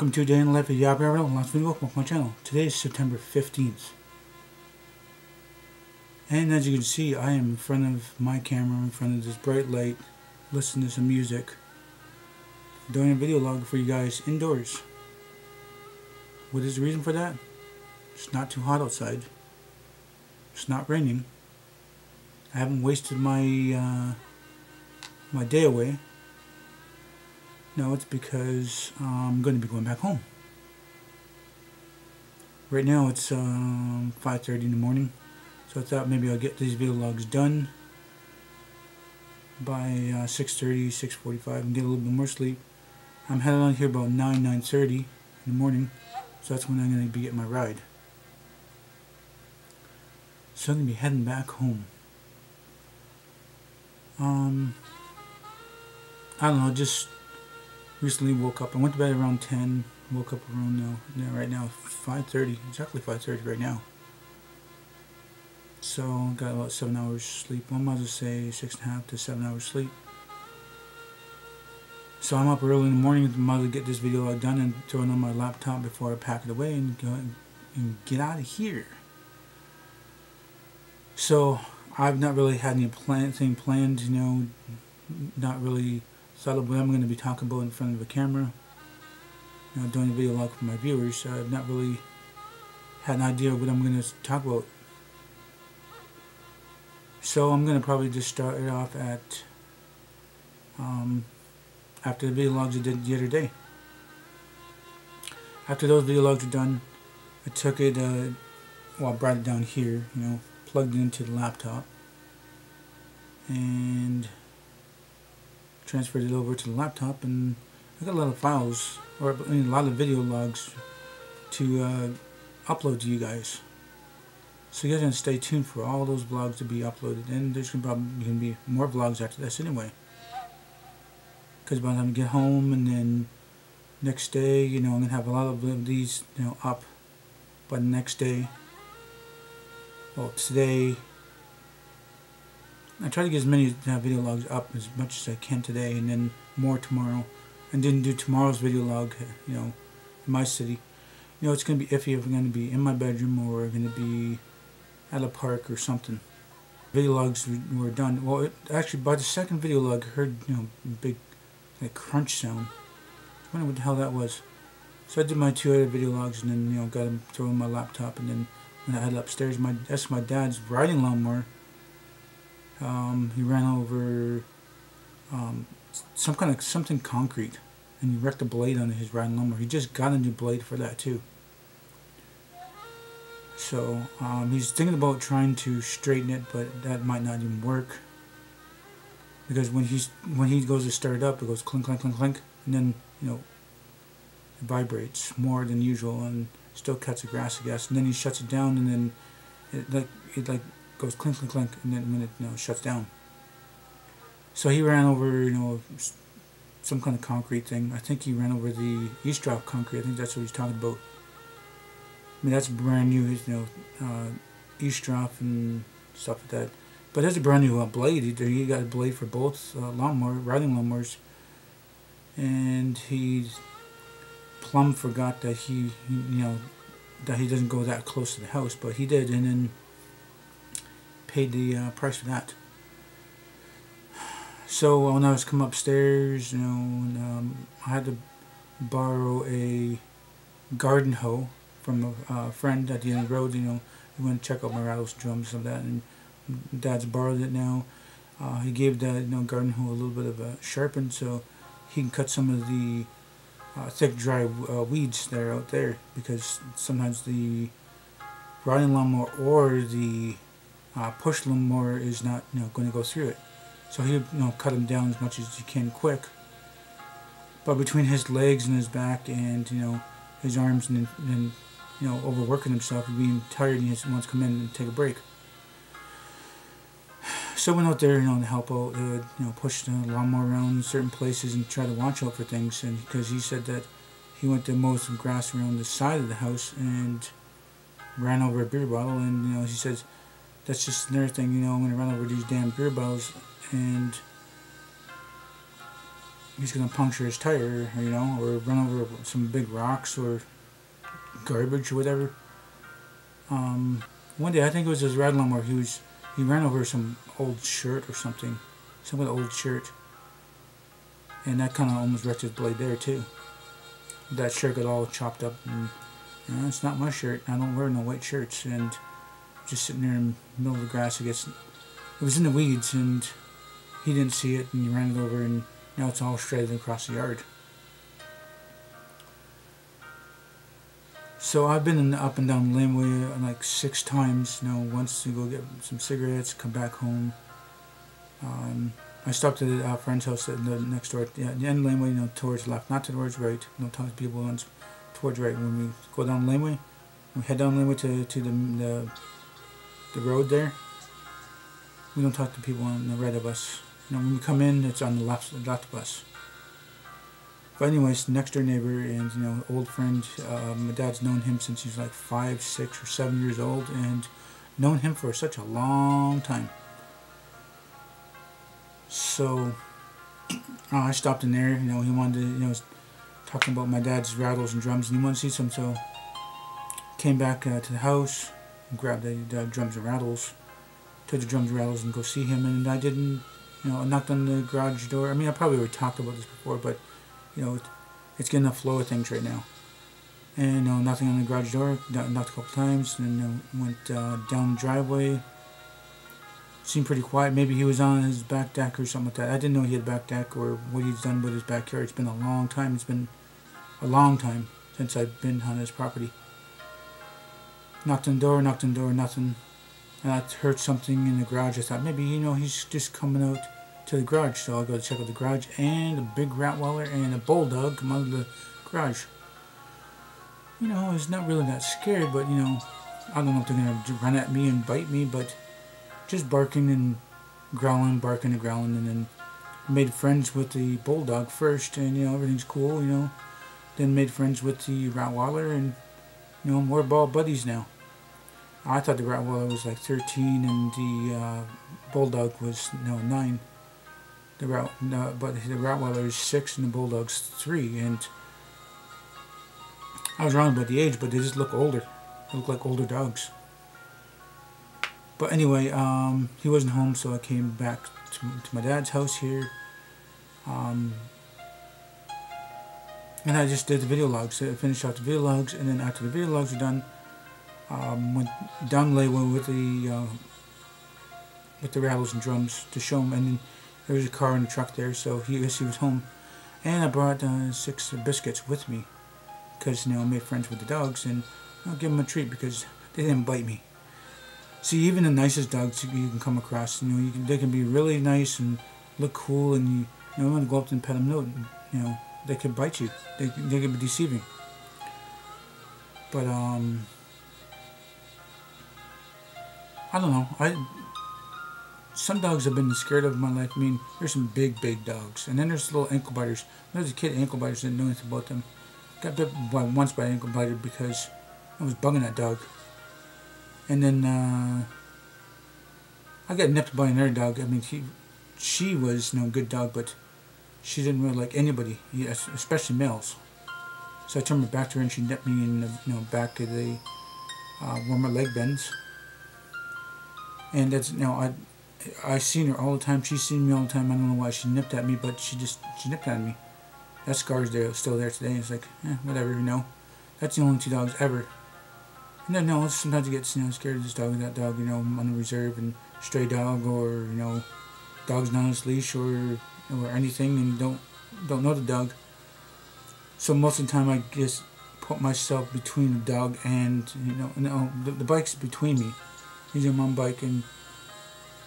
Welcome to a day in the life of the Aboriginal LostPhoenixWolf. Welcome to my channel. Today is September 15th. And as you can see, I am in front of my camera, in front of this bright light, listening to some music, doing a video log for you guys indoors. What is the reason for that? It's not too hot outside. It's not raining. I haven't wasted my my day away. No, it's because I'm going to be going back home. Right now it's 5:30 in the morning, so I thought maybe I'll get these video logs done by 6:30, 6:45 and get a little bit more sleep. I'm headed on here about 9:30 in the morning, so that's when I'm going to be getting my ride. So I'm going to be heading back home. I don't know, just recently woke up. I went to bed around 10, woke up around right now 5:30, exactly 5:30 right now. So got about 7 hours sleep. I might just say 6.5 to 7 hours sleep. So I'm up early in the morning to get this video log done and throw it on my laptop before I pack it away and go and get out of here. So I've not really had anything planned, you know, not really thought of what I'm going to be talking about in front of a camera, you know, doing a video log for my viewers. I've not really had an idea of what I'm going to talk about. So I'm going to probably just start it off at after the video logs I did the other day. After those video logs were done, I took it, I brought it down here, you know, plugged it into the laptop and transferred it over to the laptop, and I got a lot of files, or a lot of video logs to upload to you guys. So you guys are going to stay tuned for all those vlogs to be uploaded, and there's probably going to be more vlogs after this anyway. Because by the time I get home, and then next day, you know, I'm going to have a lot of these, you know, up by the next day. Well, today I try to get as many video logs up as much as I can today, and then more tomorrow. And then do tomorrow's video log, you know, in my city. You know, it's going to be iffy if I'm going to be in my bedroom or going to be at a park or something. Video logs were done. Well, actually, by the second video log, I heard, you know, big like crunch sound. I wonder what the hell that was. So I did my 2 other video logs, and then, you know, got them thrown on my laptop, and then when I headed upstairs, that's my dad's riding lawnmower. He ran over something concrete, and he wrecked a blade on his riding lawnmower. He just got a new blade for that too. So he's thinking about trying to straighten it, but that might not even work, because when he goes to start it up, it goes clink, clink, clink, clink, and then, you know, it vibrates more than usual and still cuts the grass, I guess. And then he shuts it down, and then it goes clink, clink, clink, and then when it, you know, shuts down. So he ran over, you know, some kind of concrete thing. I think he ran over the eavesdrop concrete. I think that's what he's talking about. I mean, that's brand new, you know, eavesdrop and stuff like that. But there's a brand new blade. He got a blade for both riding lawnmowers, and he plumb forgot that he doesn't go that close to the house, but he did, and then paid the price for that. So when I was coming upstairs, you know, I had to borrow a garden hoe from a friend at the end of the road. You know, he went to check out my rattles, drums, and that, and Dad's borrowed it now. He gave that, you know, garden hoe a little bit of a sharpen, so he can cut some of the thick, dry weeds that are out there, because sometimes the riding lawnmower or the push lawnmower is not, you know, going to go through it. So he, you know, cut them down as much as you can quick. But between his legs and his back, and, you know, his arms, and you know, overworking himself and being tired, and he wants to come in and take a break. So I went out there, you know, to help out, you know, push the lawnmower around certain places and try to watch out for things. And because he said that he went to mow some grass around the side of the house and ran over a beer bottle, and, you know, he says, that's just another thing, you know, I'm going to run over these damn beer bottles, and he's gonna puncture his tire, you know, or run over some big rocks or garbage or whatever. One day, I think it was his ride lawnmower, he ran over some old shirt or something, some old shirt, and that kind of almost wrecked his blade there too. That shirt got all chopped up, and you know, it's not my shirt. I don't wear no white shirts, and just sitting there in the middle of the grass, I guess it was in the weeds, and he didn't see it, and he ran it over, and now it's all shredded across the yard. So I've been in the up and down laneway like 6 times, you know, once to go get some cigarettes, come back home. I stopped at a friend's house at the next door, the end laneway, you know, towards the left, not towards the right. Don't talk to people once towards the right. When we go down the laneway, we head down the laneway to the road there. We don't talk to people on the right of us. You know, when we come in, it's on the left of us. But anyways, next door neighbor and, you know, old friend. My dad's known him since he's like 5, 6, or 7 years old, and known him for such a long time. So I stopped in there. You know, he wanted to, you know, talking about my dad's rattles and drums, and he wanted to see some. So came back to the house, and grabbed the drums and rattles, took the drums and rattles, and go see him. And I didn't, you know, I knocked on the garage door. I mean, I probably already talked about this before, but you know, it's getting a flow of things right now. And nothing on the garage door. Knocked a couple times, and went down the driveway. Seemed pretty quiet. Maybe he was on his back deck or something like that. I didn't know he had a back deck or what he's done with his backyard. It's been a long time. It's been a long time since I've been on his property. Knocked on the door, nothing. And I heard something in the garage. I thought maybe, you know, he's just coming out to the garage. So I'll go check out the garage, and a big Rottweiler and a bulldog come out of the garage. You know, I was not really that scared, but you know, I don't know if they're going to run at me and bite me, but just barking and growling, and then made friends with the bulldog first, and you know, everything's cool, you know. Then made friends with the Rottweiler, and you know, we're ball buddies now. I thought the Rottweiler was like 13 and the bulldog was 9. But the Rottweiler is 6 and the bulldog's 3, and I was wrong about the age, but they just look older. They look like older dogs. But anyway, he wasn't home, so I came back to my dad's house here. And I just did the video logs. I finished out the video logs, and then after the video logs were done, went down the laneway with the rattles and drums to show him. And then there was a car and a truck there, so he was home. And I brought 6 biscuits with me, because you know, I made friends with the dogs, and I'll give them a treat because they didn't bite me. See, even the nicest dogs you can come across, you know, they can be really nice and look cool, and you want to go up and pet them. No, you know, they can bite you. They can be deceiving. But I don't know. Some dogs I've been scared of in my life. I mean, there's some big dogs, and then there's little ankle biters. When I was a kid, ankle biters, didn't know anything about them. Got bit once by an ankle biter because I was bugging that dog. And then I got nipped by another dog. I mean, she was no good dog, but she didn't really like anybody, especially males. So I turned my back to her, and she nipped me in the back of the where my leg bends. And that's I seen her all the time. She's seen me all the time. I don't know why she nipped at me, but she nipped at me. That scar's still there today. It's like, whatever, you know. That's the only 2 dogs ever. And then, sometimes you get, scared of this dog and that dog, you know, on the reserve, and stray dog, or, you know, dog's not on his leash, or anything, and don't know the dog. So most of the time I just put myself between the dog and, the bike's between me. Usually I'm on bike, and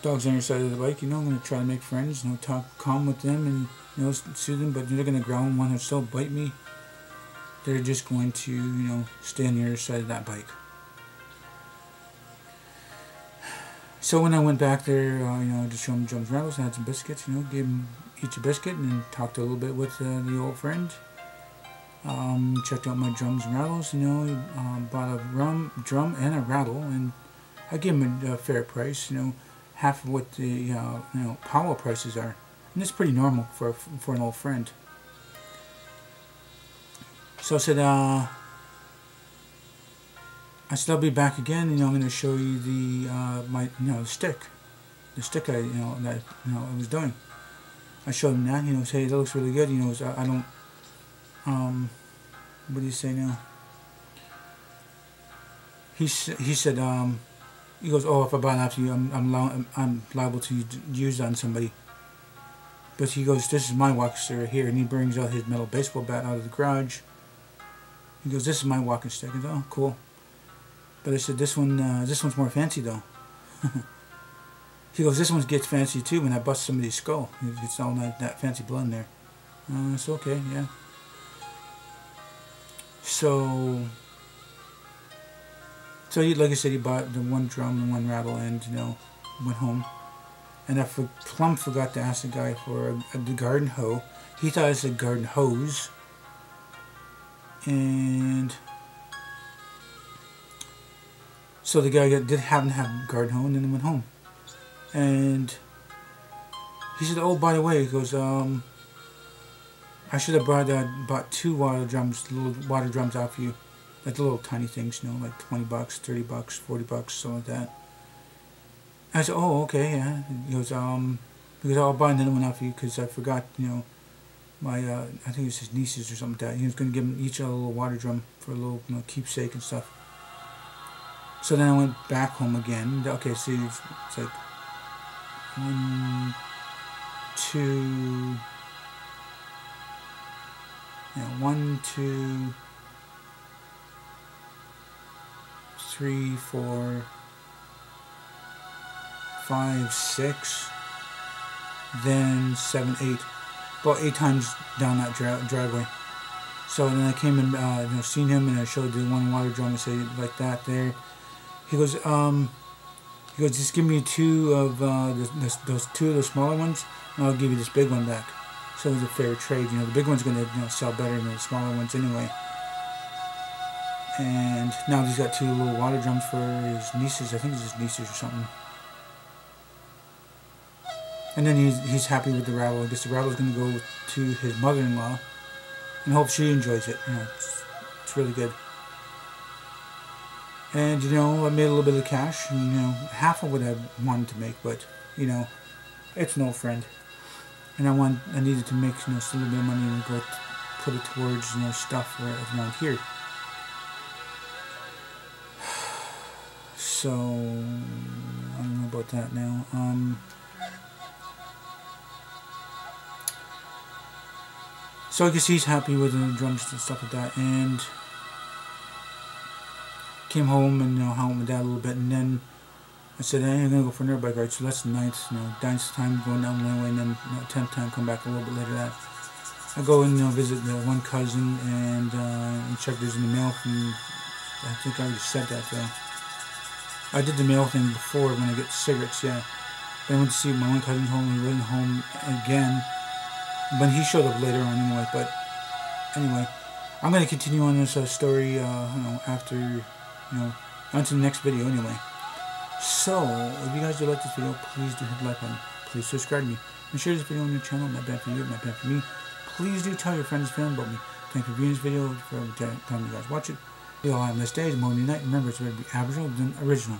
dog's on your side of the bike, you know, I'm going to try to make friends, talk calm with them, and, soothe them, but they're going to growl and want to still bite me. They're just going to, stay on the other side of that bike. So when I went back there, to show them drums and rattles, I had some biscuits, gave them each a biscuit, and then talked a little bit with the old friend. Checked out my drums and rattles, bought a drum and a rattle, and I gave him a fair price, half of what the Powell prices are. And it's pretty normal for an old friend. So I said, I'll be back again. You know, I'm going to show you the the stick I I was doing. I showed him that. You know, say that looks really good. You know, I don't. What do you say now? He said he goes, oh, if I buy it after you, I'm liable to use that on somebody. But he goes, this is my walking stick right here, and he brings out his metal baseball bat out of the garage. He goes, this is my walking stick. I go, oh, cool. But I said, this one's more fancy though. He goes, this one gets fancy too when I bust somebody's skull. It gets all that fancy blood in there. It's okay, yeah. So he, like I said, he bought the one drum and one rattle, and you know, went home. And I plumb forgot to ask the guy for the garden hoe. He thought it was a garden hose. And so the guy did happen to have a garden hoe, and then went home. And he said, oh, by the way, he goes, I should have bought 2 water drums, little water drums out for you. Like the little tiny things, you know, like $20, $30, $40, something like that. I said, oh, okay, yeah. He goes, because I'll buy another one out for you because I forgot, you know, my, I think it was his nieces or something like that. He was going to give them each a little water drum for a little, you know, keepsake and stuff. So then I went back home again. Okay, see, it's like 1, 2, yeah, 1, 2, 3, 4, 5, 6, then 7, 8. About 8 times down that driveway. So then I came and you know, seen him, and I showed the one water drum and said, like that there. He goes, just give me 2 of those 2 of the smaller ones, and I'll give you this big one back. So it was a fair trade. You know, the big one's going to, you know, sell better than the smaller ones anyway. And now he's got 2 little water drums for his nieces. I think it's his nieces or something. And then he's happy with the rattle. I guess the rattle's going to go to his mother-in-law, and hope she enjoys it. You know, it's really good. And you know, I made a little bit of cash, and you know, half of what I wanted to make, but you know, it's no friend. And I needed to make, you know, a little bit of money and go put it towards, you know, stuff around here. So I don't know about that now. So I guess he's happy with the drums and stuff like that, and came home and, you know, hung out with my dad a little bit, and then I said, hey, I'm gonna go for a bike ride. So that's the 9th, you know, 9th time going down the way, and then, you know, 10th time come back a little bit later. That I go and, you know, visit the one cousin and check there's in the mail from. I think I already said that though. I did the mail thing before when I get cigarettes, yeah. Then I went to see my one cousin home. He went home again, but he showed up later on anyway. But anyway, I'm gonna continue on this story, you know, after, you know, onto the next video anyway. So, if you guys do like this video, please do hit the like button. Please subscribe to me. And share this video on your channel. Not bad for you, not bad for me. Please do tell your friends and family about me. Thank you for viewing this video, for every time you guys watch it. You all have a nice day, morning, night. Remember, it's better to be Aboriginal than original.